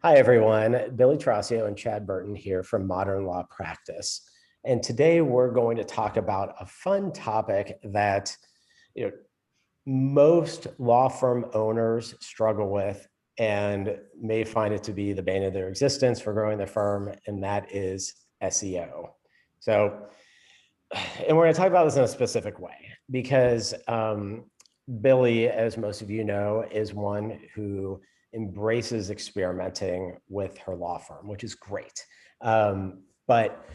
Hi, everyone. Billy Trasio and Chad Burton here from Modern Law Practice. And today we're going to talk about a fun topic that you know, most law firm owners struggle with and may find it to be the bane of their existence for growing their firm, and that is SEO. So, and we're going to talk about this in a specific way because Billy, as most of you know, is one who embraces experimenting with her law firm, which is great. But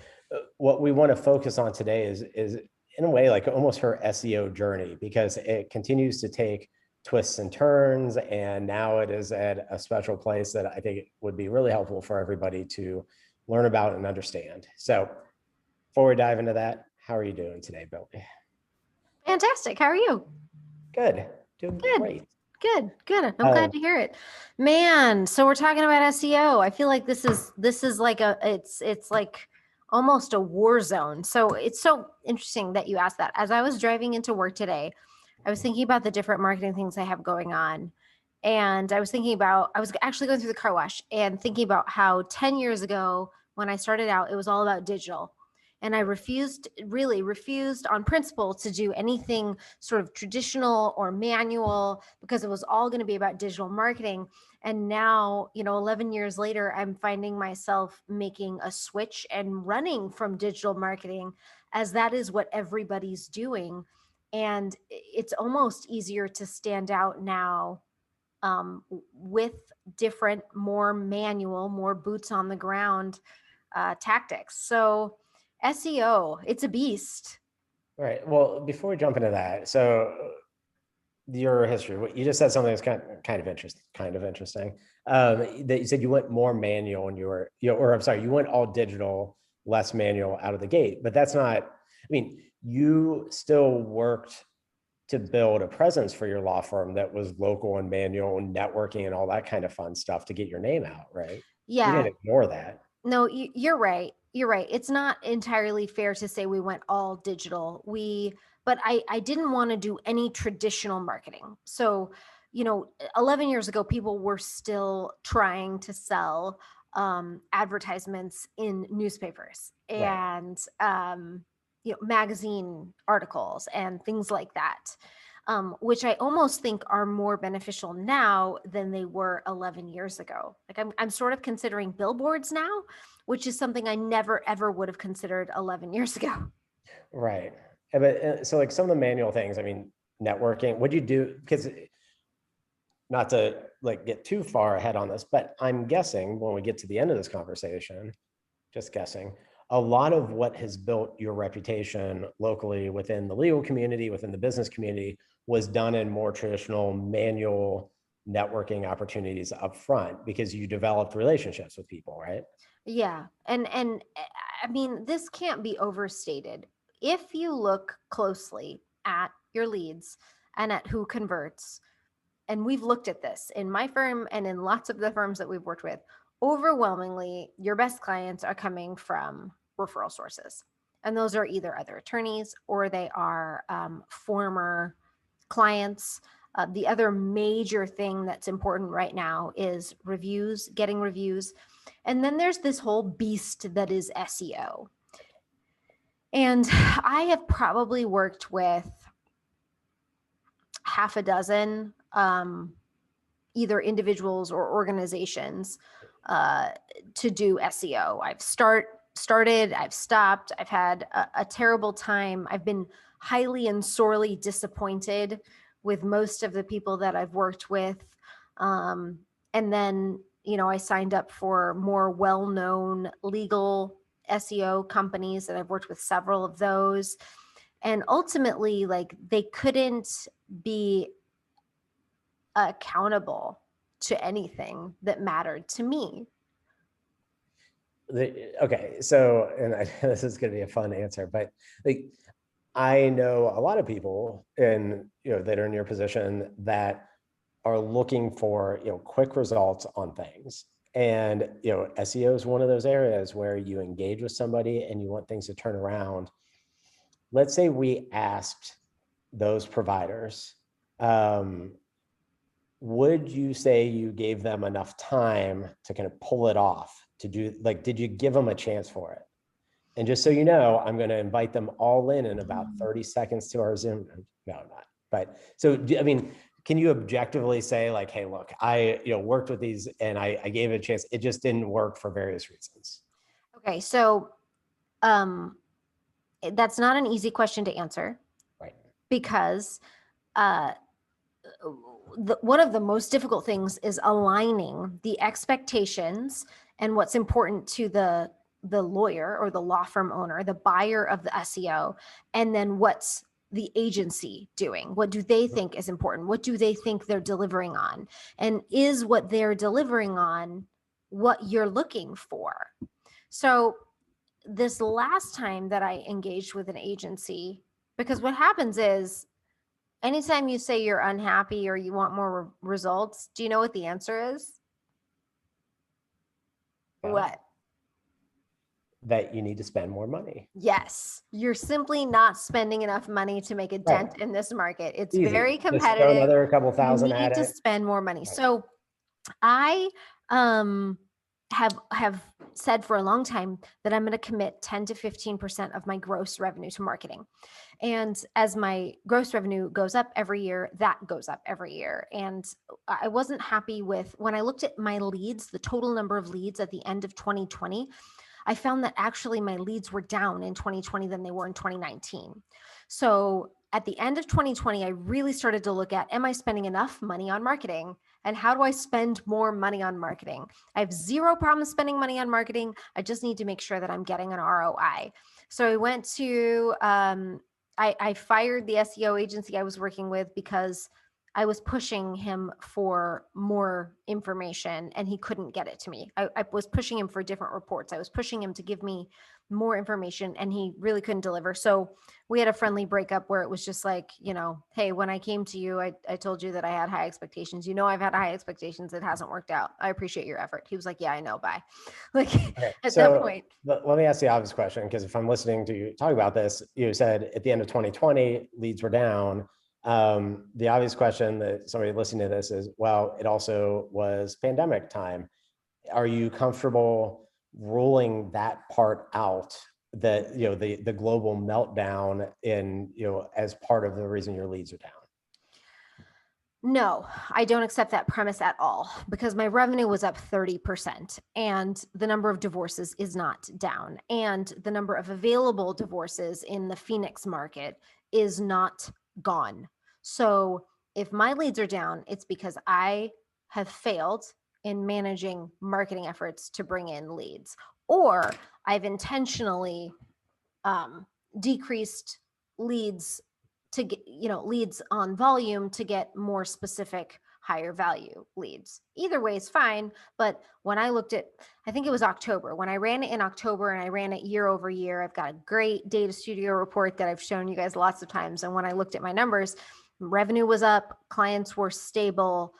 what we want to focus on today is in a way like almost her SEO journey, because it continues to take twists and turns, and now it is at a special place that I think would be really helpful for everybody to learn about and understand. So before we dive into that, how are you doing today, Billy? Fantastic. How are you? Good. Doing Good. great. Good. I'm glad to hear it. Man, so we're talking about SEO. I feel like this is like it's like almost a war zone. So it's so interesting that you asked that. As I was driving into work today, I was thinking about the different marketing things I have going on. And I was actually going through the car wash and thinking about how 10 years ago when I started out, it was all about digital. And I really refused on principle to do anything sort of traditional or manual because it was all going to be about digital marketing. And now, 11 years later, I'm finding myself making a switch and running from digital marketing, as that is what everybody's doing. And it's almost easier to stand out now with different, more manual, more boots on the ground tactics. So SEO, it's a beast. All right. Well, before we jump into that, so your history, what you just said something that's kind of interesting. That you said you went more manual when you were, or I'm sorry, you went all digital, less manual out of the gate. But that's not. I mean, you still worked to build a presence for your law firm that was local and manual and networking and all that kind of fun stuff to get your name out, right? You Yeah. didn't ignore that. No, you're right. You're right. It's not entirely fair to say we went all digital. But I didn't want to do any traditional marketing. So, 11 years ago, people were still trying to sell advertisements in newspapers Right. and, magazine articles and things like that. Which I almost think are more beneficial now than they were 11 years ago. Like I'm sort of considering billboards now, which is something I never ever would have considered 11 years ago. Right. But so like some of the manual things, I mean, networking, what'd you do? Because not to like get too far ahead on this, but I'm guessing when we get to the end of this conversation, just guessing, a lot of what has built your reputation locally within the legal community, within the business community, was done in more traditional manual networking opportunities up front because you developed relationships with people, right? Yeah. And I mean, this can't be overstated. If you look closely at your leads and at who converts, and we've looked at this in my firm and in lots of the firms that we've worked with, overwhelmingly, your best clients are coming from referral sources. And those are either other attorneys or they are former clients. The other major thing that's important right now is reviews, getting reviews. And then there's this whole beast that is SEO. And I have probably worked with half a dozen either individuals or organizations to do SEO. I've started, I've stopped, I've had a terrible time. I've been highly and sorely disappointed with most of the people that I've worked with. And then, I signed up for more well-known legal SEO companies, and I've worked with several of those. And ultimately, like, they couldn't be accountable to anything that mattered to me. Okay, so this is going to be a fun answer, but like I know a lot of people in that are in your position that are looking for quick results on things, and SEO is one of those areas where you engage with somebody and you want things to turn around. Let's say we asked those providers, would you say you gave them enough time to kind of pull it off to do, like, did you give them a chance for it? And just so you know, I'm going to invite them all in about 30 seconds to our Zoom. No, I'm not. But so, I mean, can you objectively say like, hey, look, I, worked with these and I gave it a chance. It just didn't work for various reasons. Okay. So, that's not an easy question to answer. Right. Because, one of the most difficult things is aligning the expectations and what's important to the lawyer or the law firm owner, the buyer of the SEO, and then what's the agency doing? What do they think is important? What do they think they're delivering on? And is what they're delivering on what you're looking for? So this last time that I engaged with an agency, because what happens is anytime you say you're unhappy or you want more results, do you know what the answer is? Yeah. What? That you need to spend more money. Yes. You're simply not spending enough money to make a dent in this market. It's Easy. very Just throw competitive. another couple thousand You need at to it. spend more money. So I have said for a long time that I'm going to commit 10 to 15% of my gross revenue to marketing. And as my gross revenue goes up every year, that goes up every year. And I wasn't happy with when I looked at my leads, the total number of leads at the end of 2020. I found that actually my leads were down in 2020 than they were in 2019. So at the end of 2020, I really started to look at, am I spending enough money on marketing? And how do I spend more money on marketing? I have zero problem spending money on marketing. I just need to make sure that I'm getting an ROI. So I went to, I fired the SEO agency I was working with because I was pushing him for more information and he couldn't get it to me. I was pushing him for different reports. I was pushing him to give me more information and he really couldn't deliver. So we had a friendly breakup where it was just like, hey, when I came to you, I told you that I had high expectations. I've had high expectations. It hasn't worked out. I appreciate your effort. He was like, yeah, I know. Bye. Like at that point. Let me ask the obvious question, because if I'm listening to you talk about this, you said at the end of 2020, leads were down. The obvious question that somebody listening to this is, well, it also was pandemic time. Are you comfortable ruling that part out, that, the global meltdown as part of the reason your leads are down? No, I don't accept that premise at all because my revenue was up 30% and the number of divorces is not down. And the number of available divorces in the Phoenix market is not gone. So if my leads are down, it's because I have failed in managing marketing efforts to bring in leads, or I've intentionally decreased leads to get, leads on volume to get more specific, higher value leads. Either way is fine. But when I looked at, I think it was October, when I ran it in October and I ran it year over year, I've got a great data studio report that I've shown you guys lots of times. And when I looked at my numbers, revenue was up, clients were stable,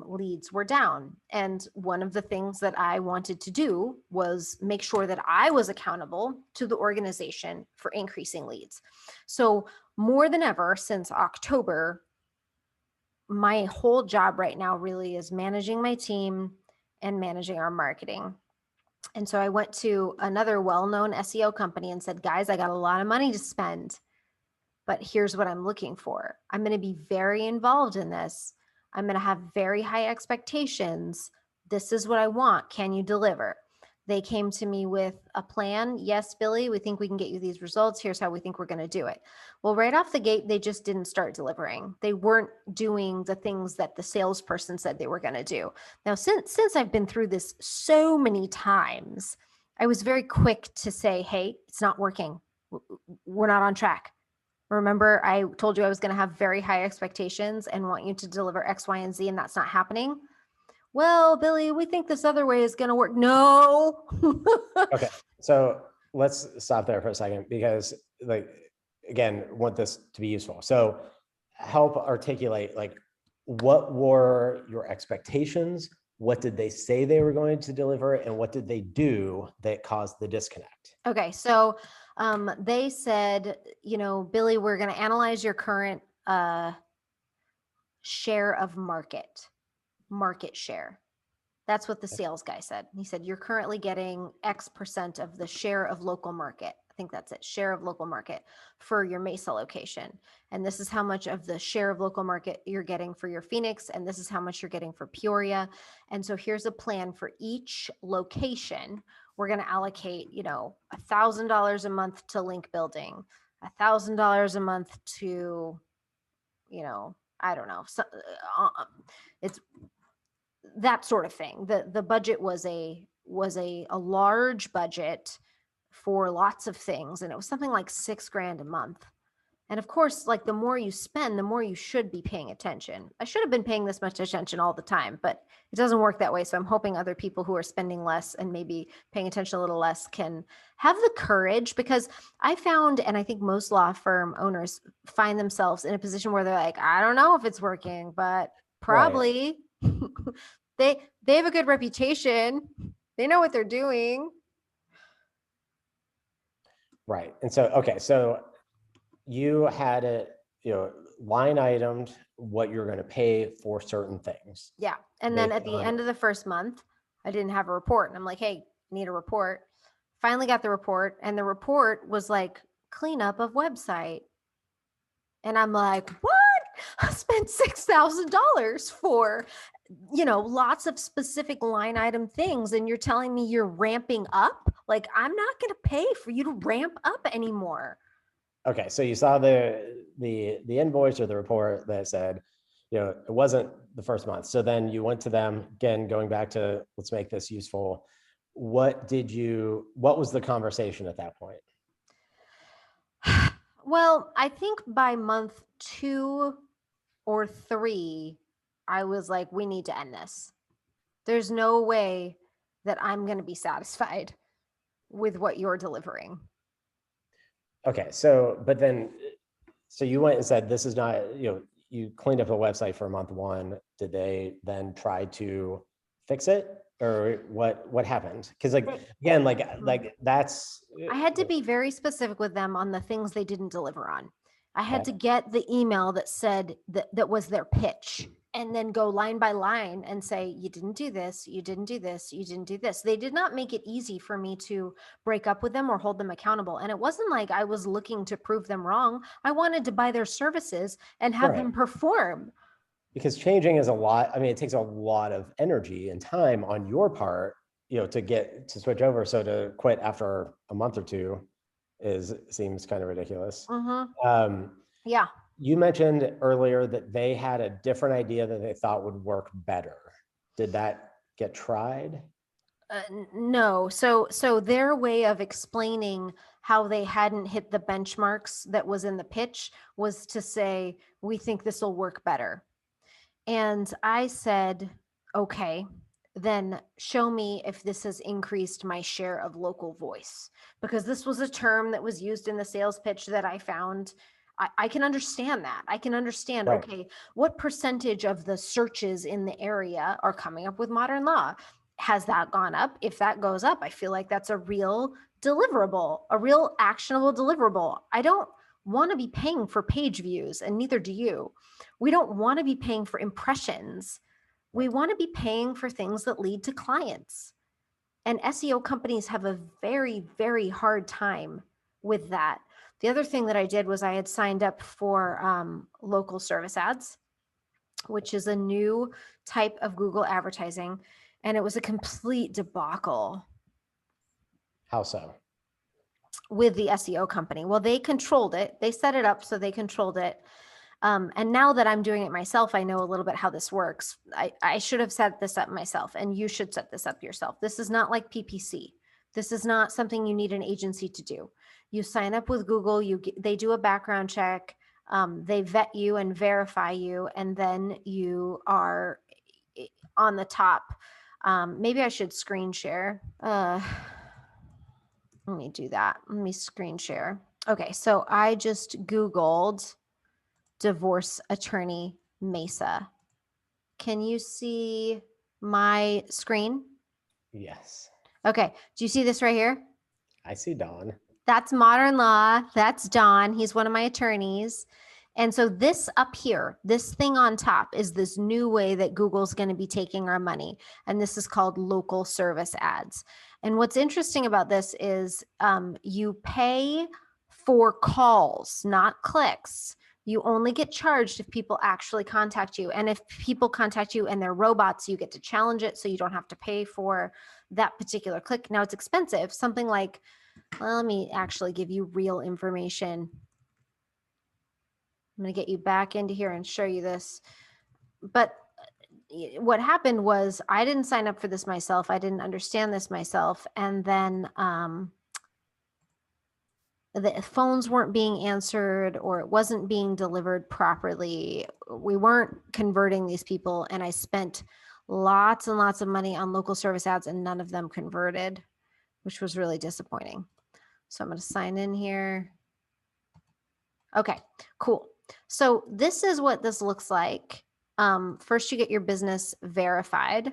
leads were down. And one of the things that I wanted to do was make sure that I was accountable to the organization for increasing leads. So more than ever since October, my whole job right now really is managing my team and managing our marketing. And so I went to another well-known SEO company and said, guys, I got a lot of money to spend, but here's what I'm looking for. I'm going to be very involved in this. I'm going to have very high expectations. This is what I want. Can you deliver? They came to me with a plan. Yes, Billy, we think we can get you these results. Here's how we think we're going to do it. Well, right off the gate, they just didn't start delivering. They weren't doing the things that the salesperson said they were going to do. Now, since I've been through this so many times, I was very quick to say, hey, it's not working. We're not on track. Remember, I told you I was going to have very high expectations and want you to deliver X, Y, and Z, and that's not happening. Well, Billy, we think this other way is going to work. No. Okay. So let's stop there for a second, because again, want this to be useful. So help articulate, what were your expectations? What did they say they were going to deliver? And what did they do that caused the disconnect? Okay. So they said, Billy, we're going to analyze your current share of market. market share. That's what the sales guy said. He said, you're currently getting X% of the share of local market. I think that's it. Share of local market for your Mesa location. And this is how much of the share of local market you're getting for your Phoenix. And this is how much you're getting for Peoria. And so here's a plan for each location. We're going to allocate, $1,000 a month to link building, $1,000 a month to, I don't know. So, it's that sort of thing. The budget was a large budget for lots of things. And it was something like $6,000 a month. And of course, like the more you spend, the more you should be paying attention. I should have been paying this much attention all the time, but it doesn't work that way. So I'm hoping other people who are spending less and maybe paying attention a little less can have the courage, because I found, and I think most law firm owners find themselves in a position where they're like, I don't know if it's working, but probably. Right. They have a good reputation. They know what they're doing. Right. And so, okay. So you had it, line itemed what you're going to pay for certain things. Yeah. And then at the end of the first month, I didn't have a report. And I'm like, hey, need a report. Finally got the report. And the report was like cleanup of website. And I'm like, what? I spent $6,000 for, lots of specific line item things. And you're telling me you're ramping up? Like, I'm not going to pay for you to ramp up anymore. Okay. So you saw the invoice or the report that said, it wasn't the first month. So then you went to them again, going back to, let's make this useful. What was the conversation at that point? Well, I think by month 2 or 3, I was like, we need to end this. There's no way that I'm going to be satisfied with what you're delivering. Okay. So you went and said, this is not, you cleaned up the website for month 1. Did they then try to fix it, or what happened? Because again, like that's, I had to be very specific with them on the things they didn't deliver on. I had to get the email that said that was their pitch, and then go line by line and say, you didn't do this, you didn't do this, you didn't do this. They did not make it easy for me to break up with them or hold them accountable. And it wasn't like I was looking to prove them wrong. I wanted to buy their services and have them perform. Because changing is a lot. I mean, it takes a lot of energy and time on your part, to switch over. So to quit after a month or 2 seems kind of ridiculous. Yeah. You mentioned earlier that they had a different idea that they thought would work better. Did that get tried? No. So their way of explaining how they hadn't hit the benchmarks that was in the pitch was to say, we think this will work better. And I said, okay, then show me if this has increased my share of local voice, because this was a term that was used in the sales pitch that I found. I can understand that. I can understand, right. Okay, what percentage of the searches in the area are coming up with modern law? Has that gone up? If that goes up, I feel like that's a real deliverable, a real actionable deliverable. I don't want to be paying for page views, and neither do you. We don't want to be paying for impressions. We want to be paying for things that lead to clients. And SEO companies have a very, very hard time with that. The other thing that I did was I had signed up for local service ads, which is a new type of Google advertising. And it was a complete debacle. How so? With the SEO company. Well, they controlled it. They set it up so they controlled it. And now that I'm doing it myself, I know a little bit how this works. I should have set this up myself, and you should set this up yourself. This is not like PPC. This is not something you need an agency to do. You sign up with Google, they do a background check, they vet you and verify you, and then you are on the top. Maybe I should screen share. Let me do that. Let me screen share. Okay, so I just Googled divorce attorney Mesa. Can you see my screen? Yes. Okay, do you see this right here? I see Don. That's modern law. That's Don. He's one of my attorneys. And so this up here, this thing on top is this new way that Google's going to be taking our money. And this is called local service ads. And what's interesting about this is you pay for calls, not clicks. You only get charged if people actually contact you. And if people contact you and they're robots, you get to challenge it so you don't have to pay for that particular click. Now it's expensive, something like, well, let me actually give you real information. I'm going to get you back into here and show you this. But what happened was I didn't sign up for this myself. I didn't understand this myself. And then the phones weren't being answered, or it wasn't being delivered properly. We weren't converting these people. And I spent lots and lots of money on local service ads and none of them converted, which was really disappointing. So I'm going to sign in here. Okay, cool. So this is what this looks like. First, you get your business verified.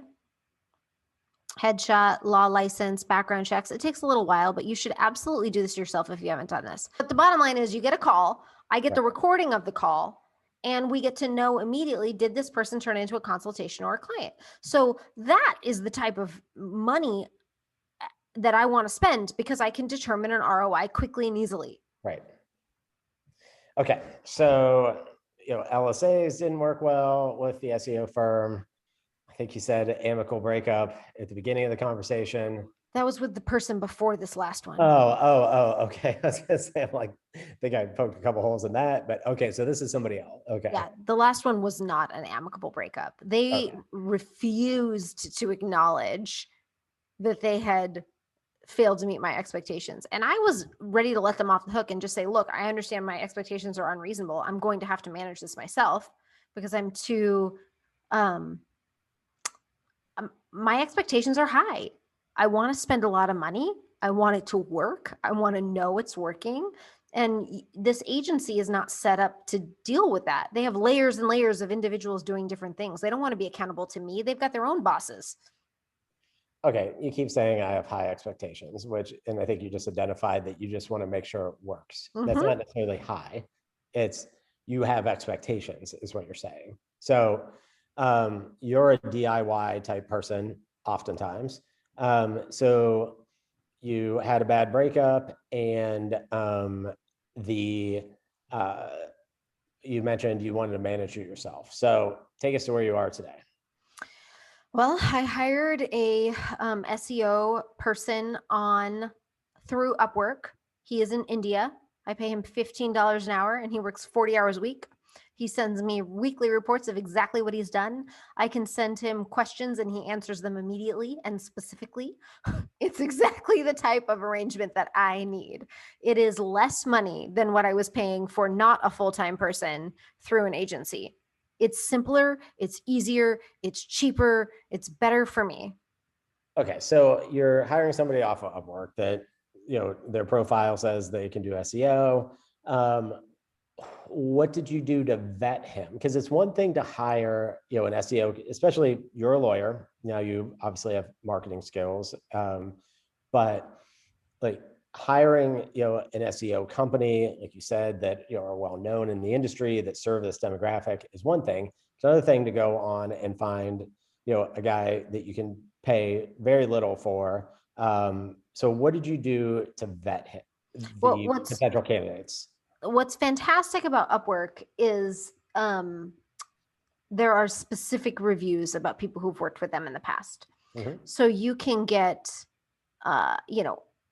Headshot, law license, background checks. It takes a little while, but you should absolutely do this yourself if you haven't done this. But the bottom line is you get a call. I get the recording of the call, and we get to know immediately, did this person turn into a consultation or a client? So that is the type of money that I want to spend because I can determine an ROI quickly and easily. Right. Okay. So, LSAs didn't work well with the SEO firm. I think you said amicable breakup at the beginning of the conversation. That was with the person before this last one. Okay. I was gonna say, I think I poked a couple holes in that, but okay. So this is somebody else. Okay. Yeah, the last one was not an amicable breakup. They refused to acknowledge that they had failed to meet my expectations. And I was ready to let them off the hook and just say, look, I understand my expectations are unreasonable. I'm going to have to manage this myself because I'm too, my expectations are high. I want to spend a lot of money. I want it to work. I want to know it's working. And this agency is not set up to deal with that. They have layers and layers of individuals doing different things. They don't want to be accountable to me. They've got their own bosses. Okay, you keep saying I have high expectations, and I think you just identified that you just want to make sure it works. That's not necessarily high. It's you have expectations is what you're saying. So you're a DIY type person oftentimes. So you had a bad breakup and you mentioned you wanted to manage it yourself. So take us to where you are today. Well, I hired a SEO person through Upwork. He is in India. I pay him $15 an hour and he works 40 hours a week. He sends me weekly reports of exactly what he's done. I can send him questions and he answers them immediately and specifically. It's exactly the type of arrangement that I need. It is less money than what I was paying for not a full-time person through an agency. It's simpler, it's easier, it's cheaper, it's better for me. Okay, so you're hiring somebody off of Upwork that, their profile says they can do SEO. What did you do to vet him? Because it's one thing to hire, an SEO, especially you're a lawyer. Now you obviously have marketing skills, but like hiring, an SEO company, like you said, that, are well-known in the industry that serve this demographic is one thing. It's another thing to go on and find, a guy that you can pay very little for. So what did you do to vet him, the potential candidates? What's fantastic about Upwork is there are specific reviews about people who've worked with them in the past. So you can get,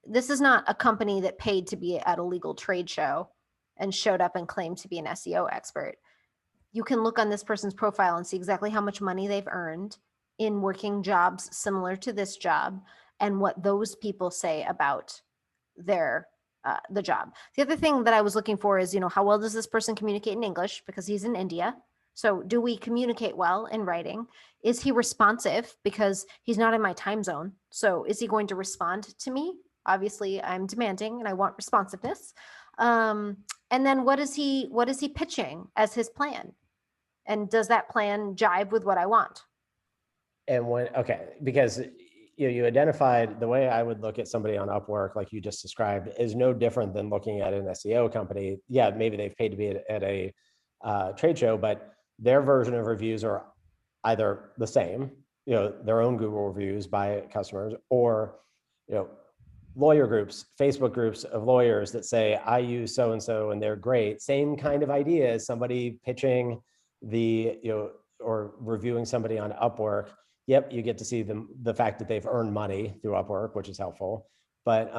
this is not a company that paid to be at a legal trade show and showed up and claimed to be an SEO expert. You can look on this person's profile and see exactly how much money they've earned in working jobs similar to this job and what those people say about the job. The other thing that I was looking for is, how well does this person communicate in English because he's in India? So do we communicate well in writing? Is he responsive because he's not in my time zone? So is he going to respond to me? Obviously I'm demanding and I want responsiveness. And then what is he pitching as his plan? And does that plan jive with what I want? And because you identified the way I would look at somebody on Upwork, like you just described, is no different than looking at an SEO company. Yeah, maybe they've paid to be at a trade show, but their version of reviews are either the same, their own Google reviews by customers, or, lawyer groups, Facebook groups of lawyers that say, I use so-and-so and they're great. Same kind of idea as somebody pitching or reviewing somebody on Upwork. Yep, you get to see the fact that they've earned money through Upwork, which is helpful. But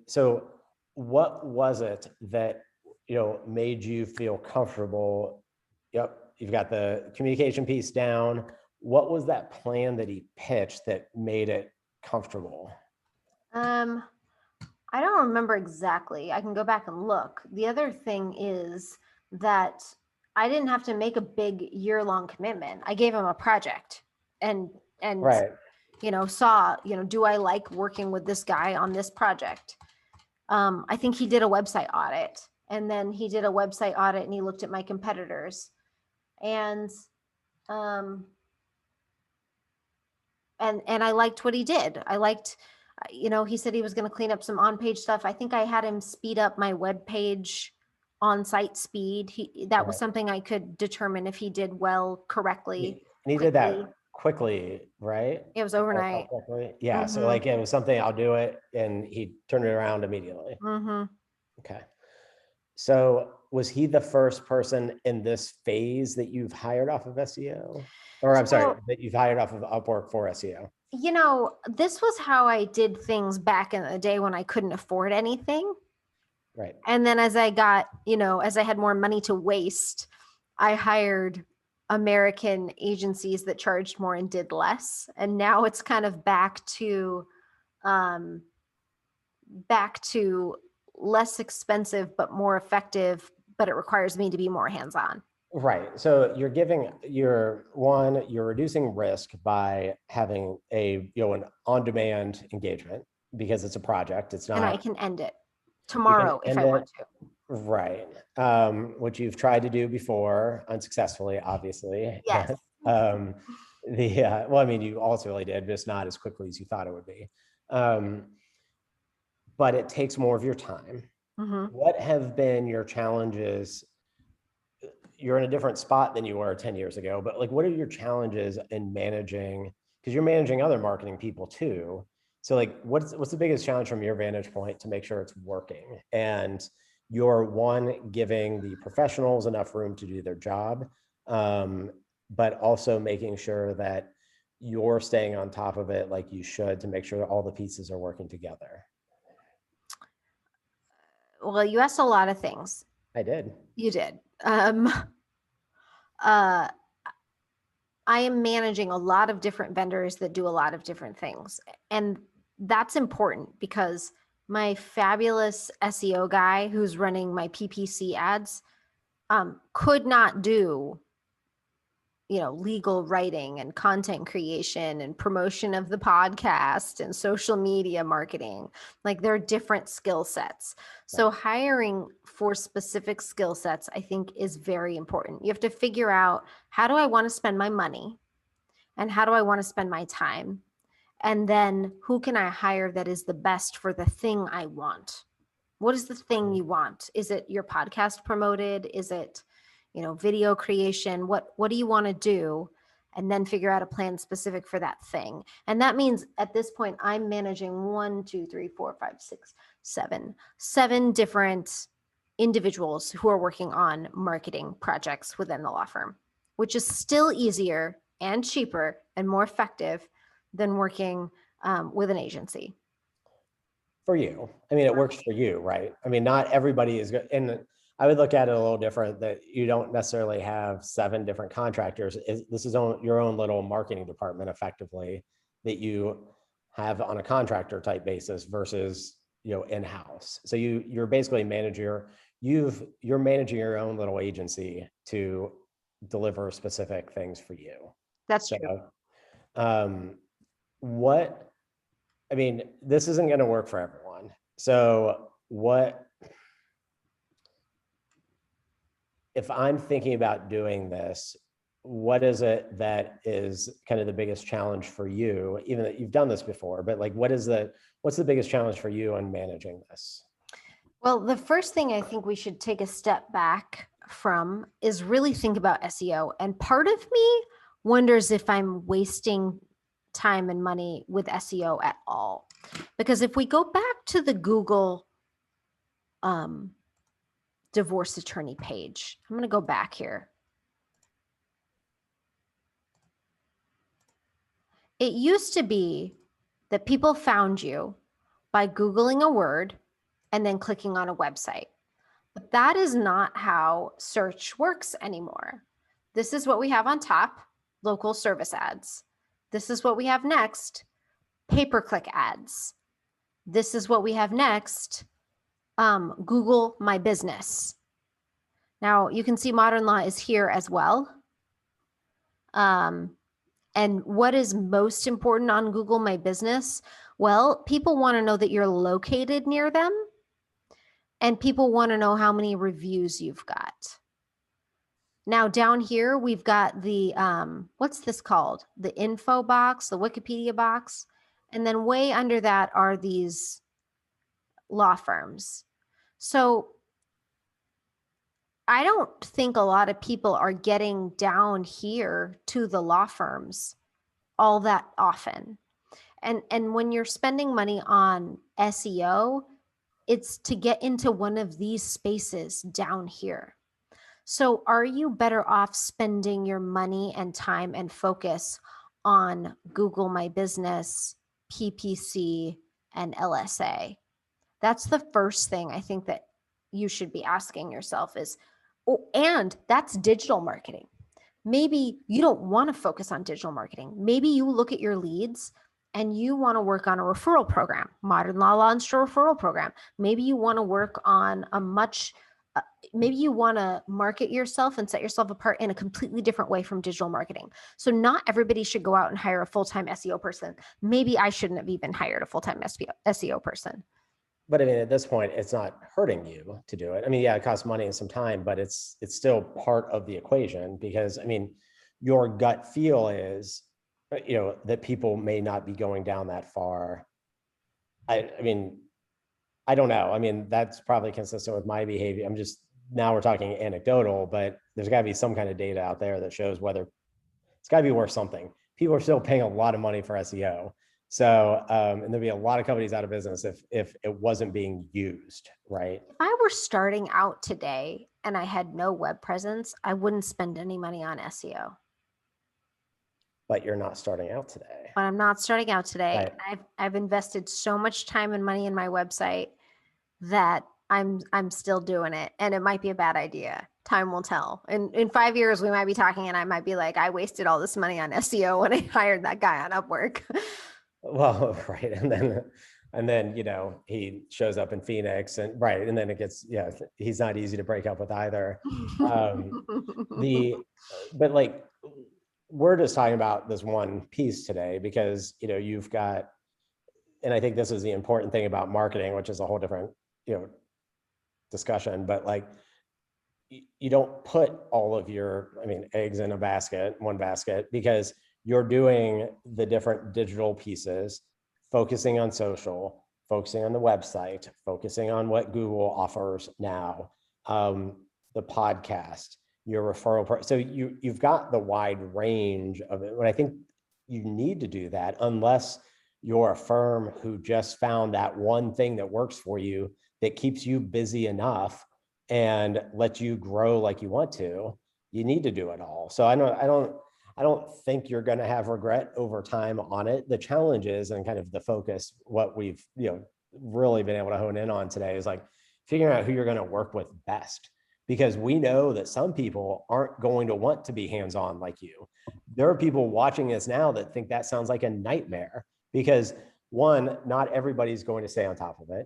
so what was it that made you feel comfortable? Yep, you've got the communication piece down. What was that plan that he pitched that made it comfortable? I don't remember exactly. I can go back and look. The other thing is that I didn't have to make a big year-long commitment. I gave him a project and Right. saw, do I like working with this guy on this project? I think he did a website audit, and then he did a website audit and he looked at my competitors, and I liked what he did. I liked, he said he was going to clean up some on-page stuff. I think I had him speed up my web page on-site speed. That was something I could determine if he did well, correctly. And he did that quickly, right? It was overnight. Yeah. So like it was something, I'll do it, and he turned it around immediately. Okay. So was he the first person in this phase that you've hired off of SEO? Or I'm sorry, that you've hired off of Upwork for SEO? This was how I did things back in the day when I couldn't afford anything. Right. And then as I got, as I had more money to waste, I hired American agencies that charged more and did less. And now it's kind of back to less expensive, but more effective, but it requires me to be more hands-on. Right. So you're reducing risk by having an on-demand engagement because it's a project. It's not. And I can end it tomorrow if I want to. Right. Which you've tried to do before unsuccessfully, obviously. Yes. Well, I mean, you ultimately did, but it's not as quickly as you thought it would be. But it takes more of your time. What have been your challenges? You're in a different spot than you were 10 years ago, but like, what are your challenges in managing, because you're managing other marketing people too. So like, what's the biggest challenge from your vantage point to make sure it's working? And you're giving the professionals enough room to do their job, but also making sure that you're staying on top of it like you should to make sure that all the pieces are working together. Well, you asked a lot of things. I did. You did. I am managing a lot of different vendors that do a lot of different things. And that's important because my fabulous SEO guy who's running my PPC ads could not do, legal writing and content creation and promotion of the podcast and social media marketing. Like, there are different skill sets. So hiring for specific skill sets, I think, is very important. You have to figure out, how do I want to spend my money and how do I want to spend my time? And then who can I hire that is the best for the thing I want? What is the thing you want? Is it your podcast promoted? Is it, video creation? What do you want to do? And then figure out a plan specific for that thing. And that means at this point, I'm managing 7 different individuals who are working on marketing projects within the law firm, which is still easier and cheaper and more effective than working with an agency. For you. I mean, it works for you, right? I mean, not everybody is good. And I would look at it a little different, that you don't necessarily have 7 different contractors. This is your own little marketing department effectively that you have on a contractor type basis versus, in-house. So you're basically you're managing your own little agency to deliver specific things for you. That's true. This isn't going to work for everyone. So if I'm thinking about doing this, what is it that is kind of the biggest challenge for you, even that you've done this before, but like, what's the biggest challenge for you on managing this? Well, the first thing I think we should take a step back from is really think about SEO. And part of me wonders if I'm wasting time and money with SEO at all. Because if we go back to the Google divorce attorney page, I'm going to go back here. It used to be that people found you by Googling a word and then clicking on a website. But that is not how search works anymore. This is what we have on top, local service ads. This is what we have next, pay-per-click ads. This is what we have next, Google My Business. Now you can see Modern Law is here as well. And what is most important on Google My Business? Well, people want to know that you're located near them, and people want to know how many reviews you've got. Now down here, we've got the, what's this called? The info box, the Wikipedia box. And then way under that are these law firms. So I don't think a lot of people are getting down here to the law firms all that often. And when you're spending money on SEO, it's to get into one of these spaces down here. So are you better off spending your money and time and focus on Google My Business, PPC, and LSA? That's the first thing I think that you should be asking yourself is, oh, and that's digital marketing. Maybe you don't want to focus on digital marketing. Maybe you look at your leads and you want to work on a referral program, Modern Law launched a referral program. Maybe you want to work on a maybe you want to market yourself and set yourself apart in a completely different way from digital marketing. So not everybody should go out and hire a full-time SEO person. Maybe I shouldn't have even hired a full-time SEO person. But I mean, at this point, it's not hurting you to do it. I mean, yeah, it costs money and some time, but it's still part of the equation because, I mean, your gut feel is, that people may not be going down that far. I mean, I don't know. I mean, that's probably consistent with my behavior. Now we're talking anecdotal, but there's gotta be some kind of data out there that shows whether it's gotta be worth something. People are still paying a lot of money for SEO. So, and there'd be a lot of companies out of business if it wasn't being used, right? If I were starting out today and I had no web presence, I wouldn't spend any money on SEO. But you're not starting out today. But I'm not starting out today. Right. And I've invested so much time and money in my website that I'm still doing it. And it might be a bad idea. Time will tell. In 5 years, we might be talking and I might be like, I wasted all this money on SEO when I hired that guy on Upwork. Well, right. And then, he shows up in Phoenix and right. And then it gets, he's not easy to break up with either. But like, we're just talking about this one piece today because, you've got, and I think this is the important thing about marketing, which is a whole different, discussion, but like, you don't put all of your, eggs in one basket, because you're doing the different digital pieces, focusing on social, focusing on the website, focusing on what Google offers now, the podcast, your referral. So you've got the wide range of it. And I think you need to do that unless you're a firm who just found that one thing that works for you that keeps you busy enough and lets you grow like you want to. You need to do it all. So I don't think you're going to have regret over time on it. The challenge is, and kind of the focus, what we've really been able to hone in on today is like figuring out who you're going to work with best. Because we know that some people aren't going to want to be hands-on like you. There are people watching this now that think that sounds like a nightmare because one, not everybody's going to stay on top of it.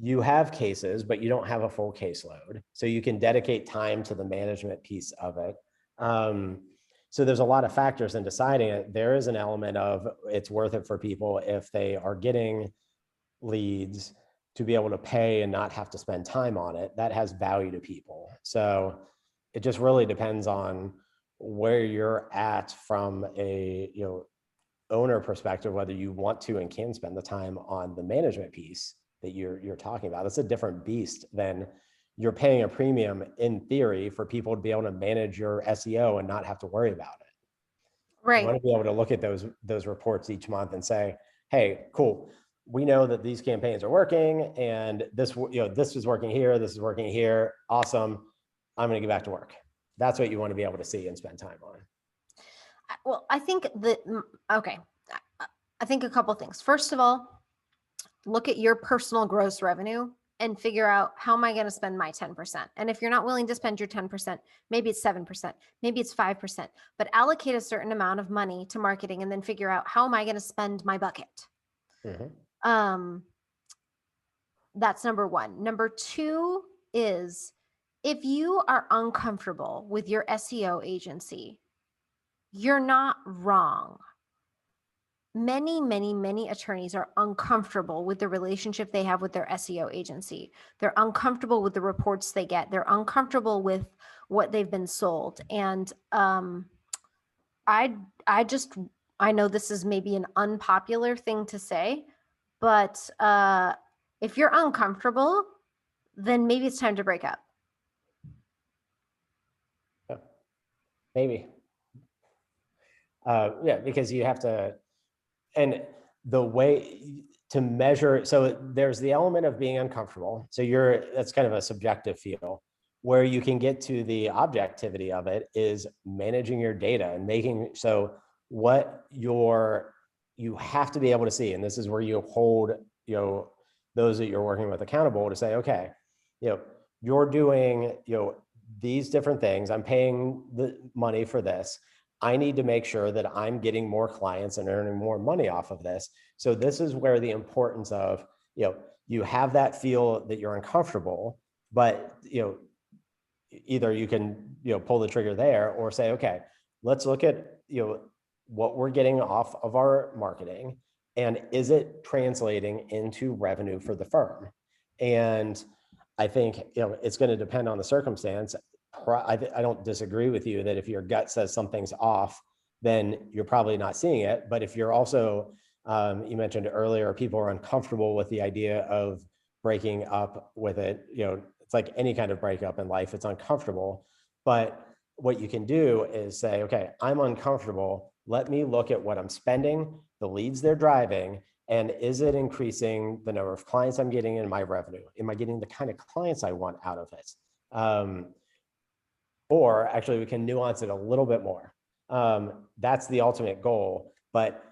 You have cases, but you don't have a full caseload. So you can dedicate time to the management piece of it. So there's a lot of factors in deciding it. There is an element of it's worth it for people if they are getting leads to be able to pay and not have to spend time on it. That has value to people. So it just really depends on where you're at from a owner perspective, whether you want to and can spend the time on the management piece that you're talking about. It's a different beast than you're paying a premium in theory for people to be able to manage your SEO and not have to worry about it. Right. You want to be able to look at those reports each month and say, hey, cool. We know that these campaigns are working, and this, this is working here. This is working here. Awesome. I'm going to get back to work. That's what you want to be able to see and spend time on. Well, I think that, okay. I think a couple things. First of all, look at your personal gross revenue and figure out, how am I going to spend my 10%? And if you're not willing to spend your 10%, maybe it's 7%, maybe it's 5%, but allocate a certain amount of money to marketing and then figure out, how am I going to spend my bucket? That's number one. Number two is, if you are uncomfortable with your SEO agency, you're not wrong. Many, many, many attorneys are uncomfortable with the relationship they have with their SEO agency. They're uncomfortable with the reports they get. They're uncomfortable with what they've been sold. And I know this is maybe an unpopular thing to say, but if you're uncomfortable, then maybe it's time to break up. Yeah, maybe. Yeah, because you have to, and the way to measure, so there's the element of being uncomfortable. So that's kind of a subjective feel. Where you can get to the objectivity of it is managing your data and making, so what you have to be able to see, and this is where you hold, those that you're working with accountable to say, okay, you're doing, these different things. I'm paying the money for this. I need to make sure that I'm getting more clients and earning more money off of this. So this is where the importance of, you have that feel that you're uncomfortable, but, either you can, pull the trigger there or say, okay, let's look at, what we're getting off of our marketing, and is it translating into revenue for the firm? And I think, it's going to depend on the circumstance. I don't disagree with you that if your gut says something's off, then you're probably not seeing it. But if you're also, you mentioned earlier, people are uncomfortable with the idea of breaking up with it, it's like any kind of breakup in life, it's uncomfortable. But what you can do is say, okay, I'm uncomfortable. Let me look at what I'm spending, the leads they're driving, and is it increasing the number of clients I'm getting in my revenue? Am I getting the kind of clients I want out of it? Or actually, we can nuance it a little bit more. That's the ultimate goal. But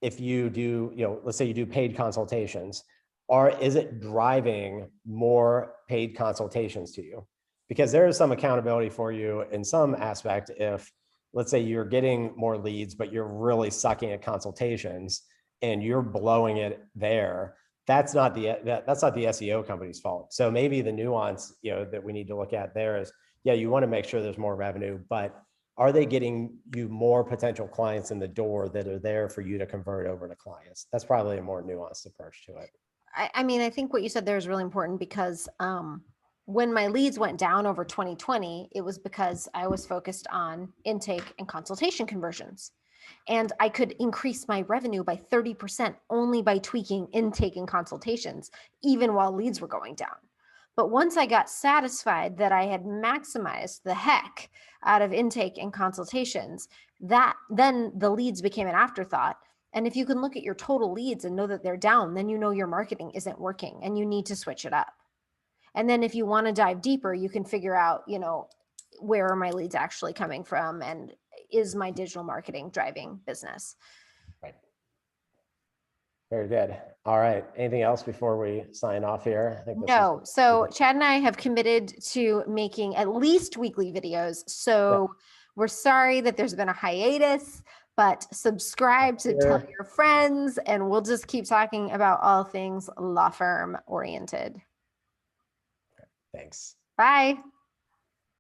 if you do, let's say you do paid consultations, or is it driving more paid consultations to you? Because there is some accountability for you in some aspect. If, let's say, you're getting more leads, but you're really sucking at consultations and you're blowing it there, that's not the SEO company's fault. So maybe the nuance, that we need to look at there is, yeah, you want to make sure there's more revenue, but are they getting you more potential clients in the door that are there for you to convert over to clients? That's probably a more nuanced approach to it. I mean, I think what you said there is really important, because when my leads went down over 2020, it was because I was focused on intake and consultation conversions. And I could increase my revenue by 30% only by tweaking intake and consultations, even while leads were going down. But once I got satisfied that I had maximized the heck out of intake and consultations, then the leads became an afterthought. And if you can look at your total leads and know that they're down, then you know your marketing isn't working and you need to switch it up. And then if you want to dive deeper, you can figure out, where are my leads actually coming from, and is my digital marketing driving business? Right. Very good. All right. Anything else before we sign off here? I think no. So Chad and I have committed to making at least weekly videos. So we're sorry that there's been a hiatus, but subscribe to tell your friends, and we'll just keep talking about all things law firm oriented. Thanks. Bye.